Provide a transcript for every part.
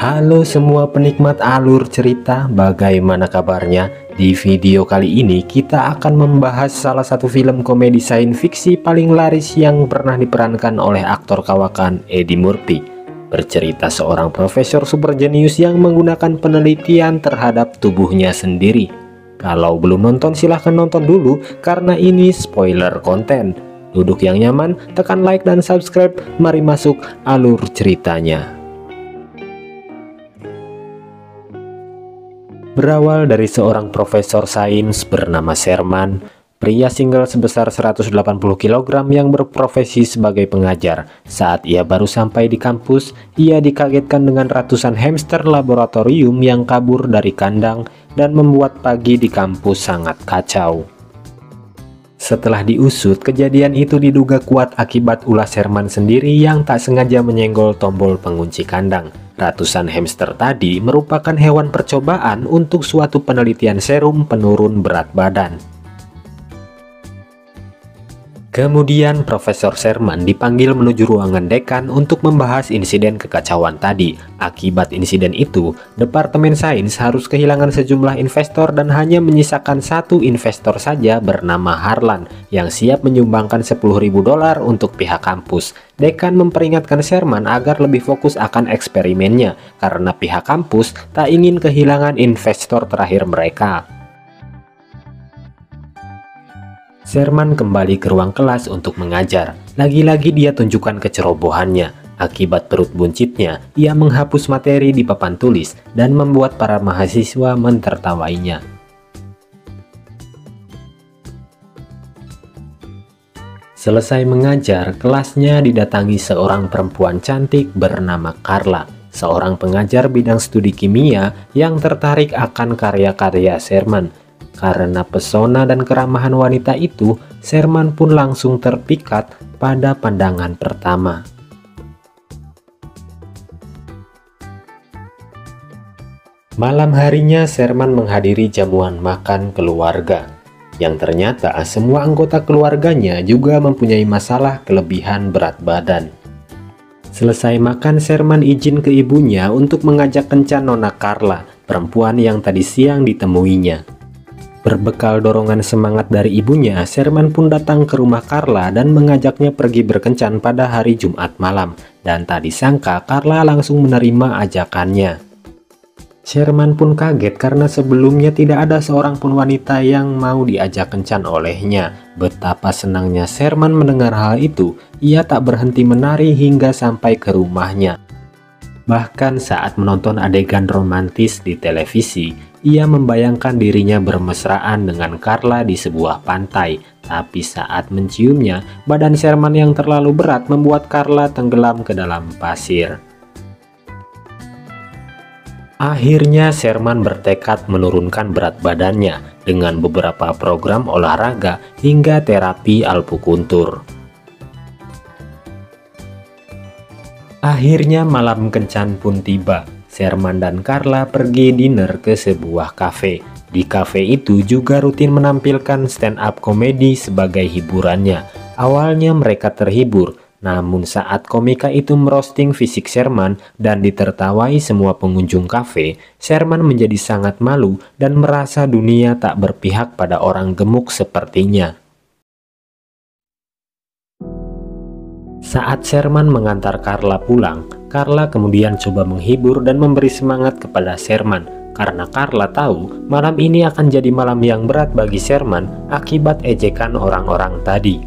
Halo semua penikmat alur cerita, bagaimana kabarnya? Di video kali ini kita akan membahas salah satu film komedi sains fiksi paling laris yang pernah diperankan oleh aktor kawakan Eddie Murphy. Bercerita seorang profesor super jenius yang menggunakan penelitian terhadap tubuhnya sendiri. Kalau belum nonton silahkan nonton dulu karena ini spoiler konten. Duduk yang nyaman, tekan like dan subscribe, mari masuk alur ceritanya. Berawal dari seorang profesor sains bernama Sherman, pria single sebesar 180 kg yang berprofesi sebagai pengajar. Saat ia baru sampai di kampus, ia dikagetkan dengan ratusan hamster laboratorium yang kabur dari kandang dan membuat pagi di kampus sangat kacau. Setelah diusut, kejadian itu diduga kuat akibat ulah Sherman sendiri yang tak sengaja menyenggol tombol pengunci kandang. Ratusan hamster tadi merupakan hewan percobaan untuk suatu penelitian serum penurun berat badan. Kemudian Profesor Sherman dipanggil menuju ruangan dekan untuk membahas insiden kekacauan tadi. Akibat insiden itu, Departemen Sains harus kehilangan sejumlah investor dan hanya menyisakan satu investor saja bernama Harlan yang siap menyumbangkan $10.000 untuk pihak kampus. Dekan memperingatkan Sherman agar lebih fokus akan eksperimennya karena pihak kampus tak ingin kehilangan investor terakhir mereka. Sherman kembali ke ruang kelas untuk mengajar. Lagi-lagi dia tunjukkan kecerobohannya. Akibat perut buncitnya, ia menghapus materi di papan tulis dan membuat para mahasiswa mentertawainya. Selesai mengajar, kelasnya didatangi seorang perempuan cantik bernama Carla, seorang pengajar bidang studi kimia yang tertarik akan karya-karya Sherman. Karena pesona dan keramahan wanita itu, Sherman pun langsung terpikat pada pandangan pertama. Malam harinya Sherman menghadiri jamuan makan keluarga, yang ternyata semua anggota keluarganya juga mempunyai masalah kelebihan berat badan. Selesai makan, Sherman izin ke ibunya untuk mengajak kencan Nona Carla, perempuan yang tadi siang ditemuinya. Berbekal dorongan semangat dari ibunya, Sherman pun datang ke rumah Carla dan mengajaknya pergi berkencan pada hari Jumat malam. Dan tak disangka Carla langsung menerima ajakannya. Sherman pun kaget karena sebelumnya tidak ada seorang pun wanita yang mau diajak kencan olehnya. Betapa senangnya Sherman mendengar hal itu, ia tak berhenti menari hingga sampai ke rumahnya. Bahkan saat menonton adegan romantis di televisi, ia membayangkan dirinya bermesraan dengan Carla di sebuah pantai. Tapi saat menciumnya, badan Sherman yang terlalu berat membuat Carla tenggelam ke dalam pasir. Akhirnya Sherman bertekad menurunkan berat badannya dengan beberapa program olahraga hingga terapi alpukuntur. Akhirnya malam kencan pun tiba. Sherman dan Carla pergi dinner ke sebuah kafe. Di kafe itu juga rutin menampilkan stand up komedi sebagai hiburannya. Awalnya mereka terhibur, namun saat komika itu merosting fisik Sherman dan ditertawai semua pengunjung kafe, Sherman menjadi sangat malu dan merasa dunia tak berpihak pada orang gemuk sepertinya. Saat Sherman mengantar Carla pulang, Carla kemudian coba menghibur dan memberi semangat kepada Sherman karena Carla tahu malam ini akan jadi malam yang berat bagi Sherman akibat ejekan orang-orang tadi.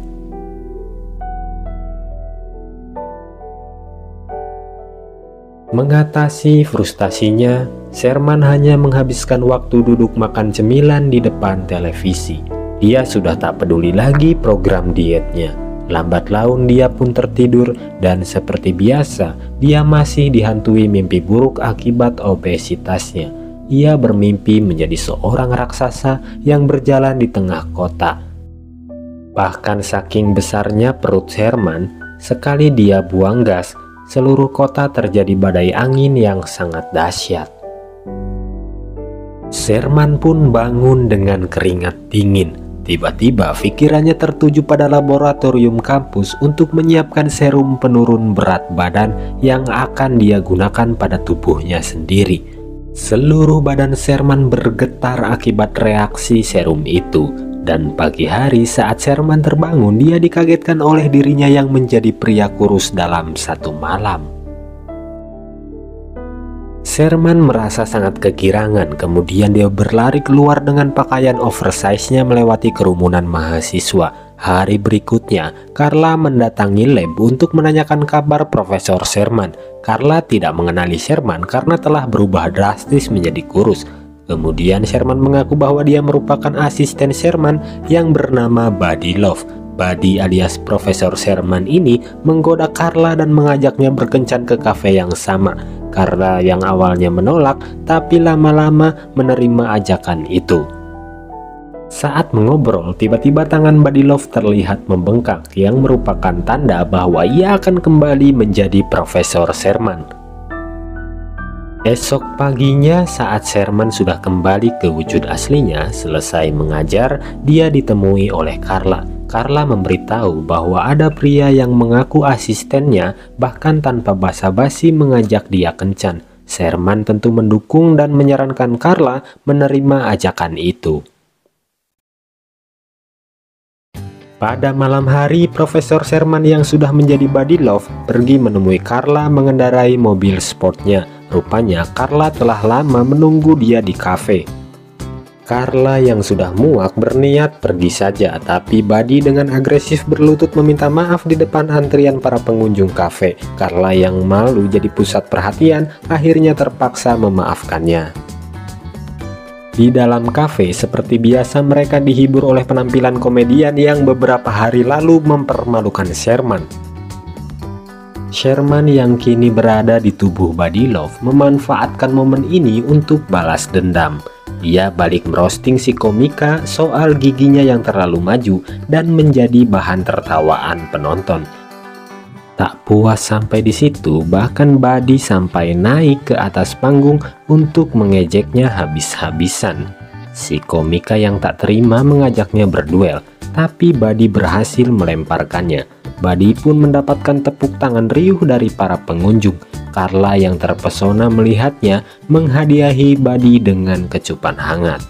Mengatasi frustasinya, Sherman hanya menghabiskan waktu duduk makan cemilan di depan televisi. Dia sudah tak peduli lagi program dietnya. Lambat laun dia pun tertidur dan seperti biasa dia masih dihantui mimpi buruk akibat obesitasnya. Ia bermimpi menjadi seorang raksasa yang berjalan di tengah kota. Bahkan saking besarnya perut Sherman, sekali dia buang gas, seluruh kota terjadi badai angin yang sangat dahsyat. Sherman pun bangun dengan keringat dingin. Tiba-tiba pikirannya tertuju pada laboratorium kampus untuk menyiapkan serum penurun berat badan yang akan dia gunakan pada tubuhnya sendiri. Seluruh badan Sherman bergetar akibat reaksi serum itu. Dan pagi hari saat Sherman terbangun, dia dikagetkan oleh dirinya yang menjadi pria kurus dalam satu malam. Sherman merasa sangat kegirangan, kemudian dia berlari keluar dengan pakaian oversize-nya melewati kerumunan mahasiswa. Hari berikutnya, Carla mendatangi lab untuk menanyakan kabar Profesor Sherman. Carla tidak mengenali Sherman karena telah berubah drastis menjadi kurus. Kemudian Sherman mengaku bahwa dia merupakan asisten Sherman yang bernama Buddy Love. Buddy alias Profesor Sherman ini menggoda Carla dan mengajaknya berkencan ke kafe yang sama. Carla yang awalnya menolak, tapi lama-lama menerima ajakan itu. Saat mengobrol, tiba-tiba tangan Buddy Love terlihat membengkak yang merupakan tanda bahwa ia akan kembali menjadi Profesor Sherman. Esok paginya saat Sherman sudah kembali ke wujud aslinya, selesai mengajar, dia ditemui oleh Carla. Carla memberitahu bahwa ada pria yang mengaku asistennya, bahkan tanpa basa-basi mengajak dia kencan. Sherman tentu mendukung dan menyarankan Carla menerima ajakan itu. Pada malam hari, Profesor Sherman yang sudah menjadi Buddy Love pergi menemui Carla mengendarai mobil sportnya. Rupanya Carla telah lama menunggu dia di kafe. Carla yang sudah muak berniat pergi saja, tapi Buddy dengan agresif berlutut meminta maaf di depan antrian para pengunjung kafe. Carla yang malu jadi pusat perhatian akhirnya terpaksa memaafkannya. Di dalam kafe, seperti biasa mereka dihibur oleh penampilan komedian yang beberapa hari lalu mempermalukan Sherman. Sherman yang kini berada di tubuh Buddy Love memanfaatkan momen ini untuk balas dendam. Dia balik merosting si komika soal giginya yang terlalu maju dan menjadi bahan tertawaan penonton. Tak puas sampai di situ, bahkan Buddy sampai naik ke atas panggung untuk mengejeknya habis-habisan. Si komika yang tak terima mengajaknya berduel, tapi Buddy berhasil melemparkannya. Buddy pun mendapatkan tepuk tangan riuh dari para pengunjung. Carla yang terpesona melihatnya menghadiahi Buddy dengan kecupan hangat.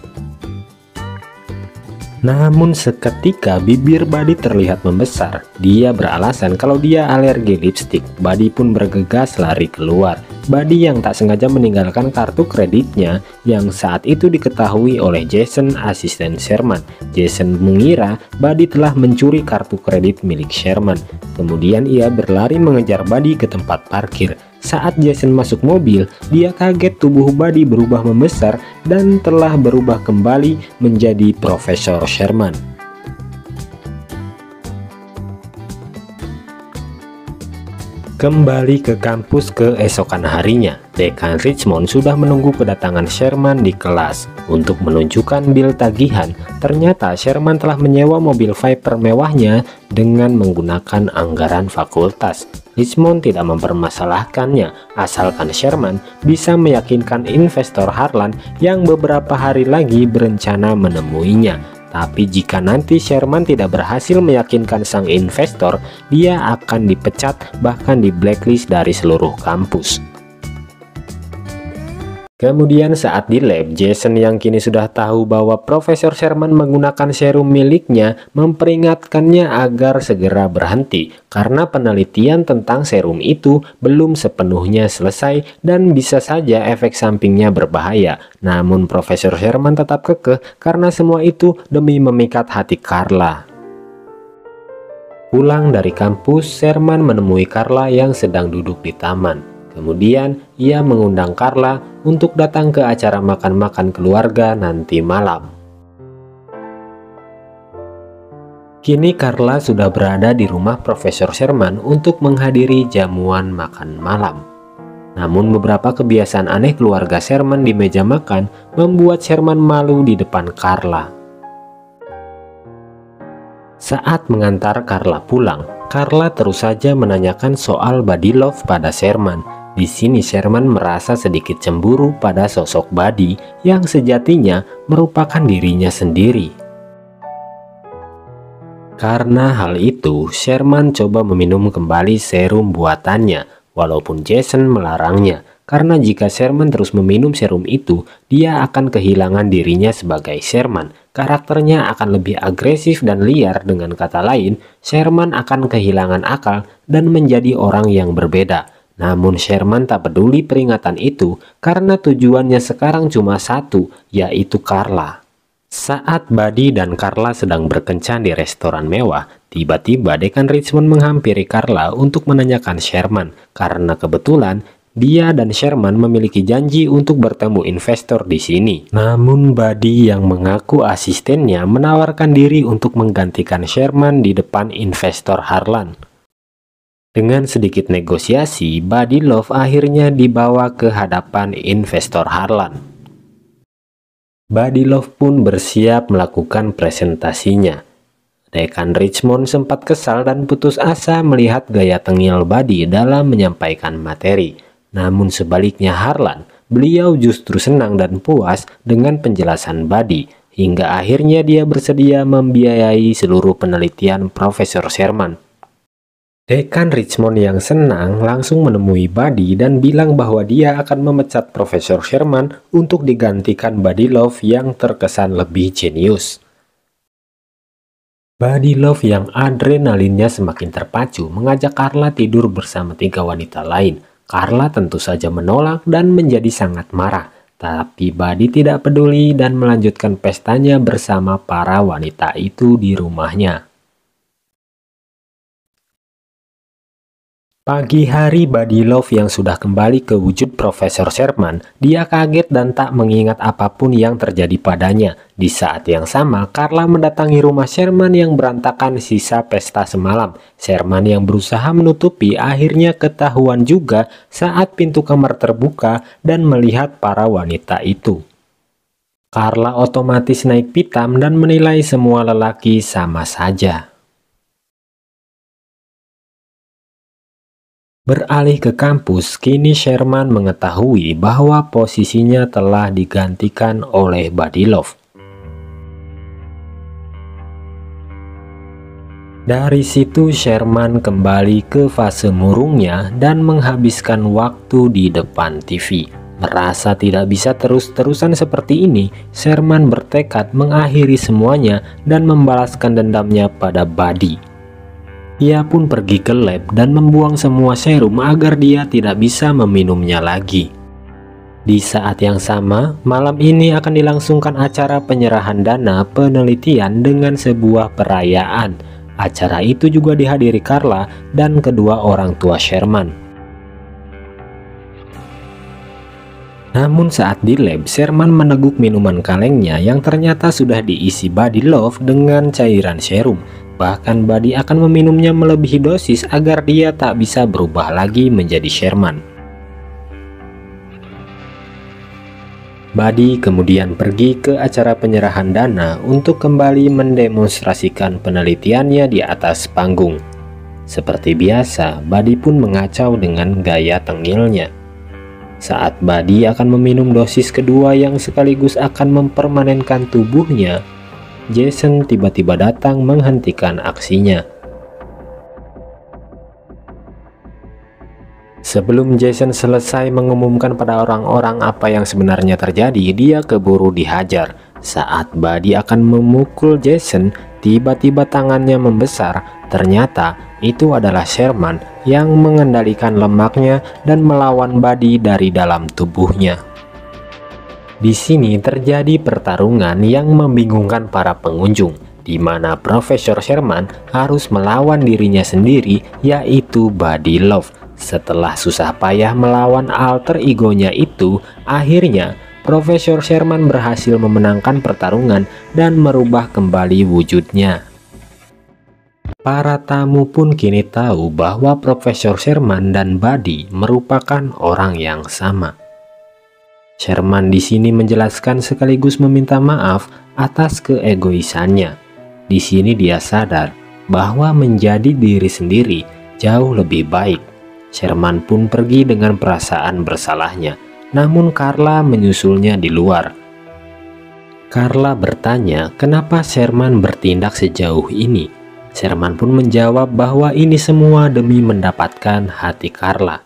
Namun seketika bibir Buddy terlihat membesar. Dia beralasan kalau dia alergi lipstik. Buddy pun bergegas lari keluar. Buddy yang tak sengaja meninggalkan kartu kreditnya yang saat itu diketahui oleh Jason, asisten Sherman. Jason mengira Buddy telah mencuri kartu kredit milik Sherman. Kemudian ia berlari mengejar Buddy ke tempat parkir. Saat Jason masuk mobil, dia kaget tubuh Buddy berubah membesar dan telah berubah kembali menjadi Profesor Sherman. Kembali ke kampus keesokan harinya, Dekan Richmond sudah menunggu kedatangan Sherman di kelas. Untuk menunjukkan bil tagihan, ternyata Sherman telah menyewa mobil Viper mewahnya dengan menggunakan anggaran fakultas. Richmond tidak mempermasalahkannya, asalkan Sherman bisa meyakinkan investor Harlan yang beberapa hari lagi berencana menemuinya. Tapi jika nanti Sherman tidak berhasil meyakinkan sang investor, dia akan dipecat, bahkan di blacklist dari seluruh kampus. Kemudian saat di lab, Jason yang kini sudah tahu bahwa Profesor Sherman menggunakan serum miliknya memperingatkannya agar segera berhenti karena penelitian tentang serum itu belum sepenuhnya selesai dan bisa saja efek sampingnya berbahaya. Namun Profesor Sherman tetap kekeh karena semua itu demi memikat hati Carla. Pulang dari kampus, Sherman menemui Carla yang sedang duduk di taman. Kemudian ia mengundang Carla untuk datang ke acara makan-makan keluarga nanti malam. Kini Carla sudah berada di rumah Profesor Sherman untuk menghadiri jamuan makan malam. Namun beberapa kebiasaan aneh keluarga Sherman di meja makan membuat Sherman malu di depan Carla. Saat mengantar Carla pulang, Carla terus saja menanyakan soal Buddy Love pada Sherman. Di sini Sherman merasa sedikit cemburu pada sosok Buddy yang sejatinya merupakan dirinya sendiri. Karena hal itu, Sherman coba meminum kembali serum buatannya, walaupun Jason melarangnya. Karena jika Sherman terus meminum serum itu, dia akan kehilangan dirinya sebagai Sherman. Karakternya akan lebih agresif dan liar. Dengan kata lain, Sherman akan kehilangan akal dan menjadi orang yang berbeda. Namun Sherman tak peduli peringatan itu karena tujuannya sekarang cuma satu, yaitu Carla. Saat Buddy dan Carla sedang berkencan di restoran mewah, tiba-tiba Dekan Richmond menghampiri Carla untuk menanyakan Sherman karena kebetulan dia dan Sherman memiliki janji untuk bertemu investor di sini. Namun Buddy yang mengaku asistennya menawarkan diri untuk menggantikan Sherman di depan investor Harlan. Dengan sedikit negosiasi, Buddy Love akhirnya dibawa ke hadapan investor Harlan. Buddy Love pun bersiap melakukan presentasinya. Dekan Richmond sempat kesal dan putus asa melihat gaya tengil Buddy dalam menyampaikan materi. Namun sebaliknya Harlan, beliau justru senang dan puas dengan penjelasan Buddy, hingga akhirnya dia bersedia membiayai seluruh penelitian Profesor Sherman. Dekan Richmond yang senang langsung menemui Buddy dan bilang bahwa dia akan memecat Profesor Sherman untuk digantikan Buddy Love yang terkesan lebih jenius. Buddy Love yang adrenalinnya semakin terpacu mengajak Carla tidur bersama 3 wanita lain. Carla tentu saja menolak dan menjadi sangat marah. Tapi Buddy tidak peduli dan melanjutkan pestanya bersama para wanita itu di rumahnya. Pagi hari Buddy Love yang sudah kembali ke wujud Profesor Sherman, dia kaget dan tak mengingat apapun yang terjadi padanya. Di saat yang sama, Carla mendatangi rumah Sherman yang berantakan sisa pesta semalam. Sherman yang berusaha menutupi akhirnya ketahuan juga saat pintu kamar terbuka dan melihat para wanita itu. Carla otomatis naik pitam dan menilai semua lelaki sama saja. Beralih ke kampus, kini Sherman mengetahui bahwa posisinya telah digantikan oleh Buddy Love. Dari situ Sherman kembali ke fase murungnya dan menghabiskan waktu di depan TV. Merasa tidak bisa terus-terusan seperti ini, Sherman bertekad mengakhiri semuanya dan membalaskan dendamnya pada Buddy. Ia pun pergi ke lab dan membuang semua serum agar dia tidak bisa meminumnya lagi. Di saat yang sama, malam ini akan dilangsungkan acara penyerahan dana penelitian dengan sebuah perayaan. Acara itu juga dihadiri Carla dan kedua orang tua Sherman. Namun saat di lab, Sherman meneguk minuman kalengnya yang ternyata sudah diisi Buddy Love dengan cairan serum. Bahkan Buddy akan meminumnya melebihi dosis agar dia tak bisa berubah lagi menjadi Sherman. Buddy kemudian pergi ke acara penyerahan dana untuk kembali mendemonstrasikan penelitiannya di atas panggung. Seperti biasa, Buddy pun mengacau dengan gaya tengilnya. Saat Buddy akan meminum dosis kedua yang sekaligus akan mempermanenkan tubuhnya, Jason tiba-tiba datang menghentikan aksinya. Sebelum Jason selesai mengumumkan pada orang-orang apa yang sebenarnya terjadi, dia keburu dihajar. Saat Buddy akan memukul Jason, tiba-tiba tangannya membesar. Ternyata itu adalah Sherman yang mengendalikan lemaknya dan melawan Buddy dari dalam tubuhnya. Di sini terjadi pertarungan yang membingungkan para pengunjung, di mana Profesor Sherman harus melawan dirinya sendiri, yaitu Buddy Love. Setelah susah payah melawan alter egonya itu, akhirnya Profesor Sherman berhasil memenangkan pertarungan dan merubah kembali wujudnya. Para tamu pun kini tahu bahwa Profesor Sherman dan Buddy merupakan orang yang sama. Sherman di sini menjelaskan sekaligus meminta maaf atas keegoisannya. Di sini dia sadar bahwa menjadi diri sendiri jauh lebih baik. Sherman pun pergi dengan perasaan bersalahnya, namun Carla menyusulnya di luar. Carla bertanya kenapa Sherman bertindak sejauh ini. Sherman pun menjawab bahwa ini semua demi mendapatkan hati Carla.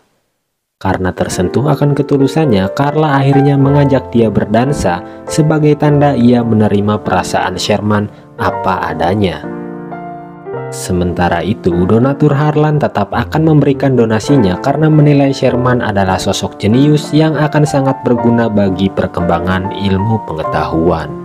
Karena tersentuh akan ketulusannya, Carla akhirnya mengajak dia berdansa sebagai tanda ia menerima perasaan Sherman apa adanya. Sementara itu, donatur Harlan tetap akan memberikan donasinya karena menilai Sherman adalah sosok jenius yang akan sangat berguna bagi perkembangan ilmu pengetahuan.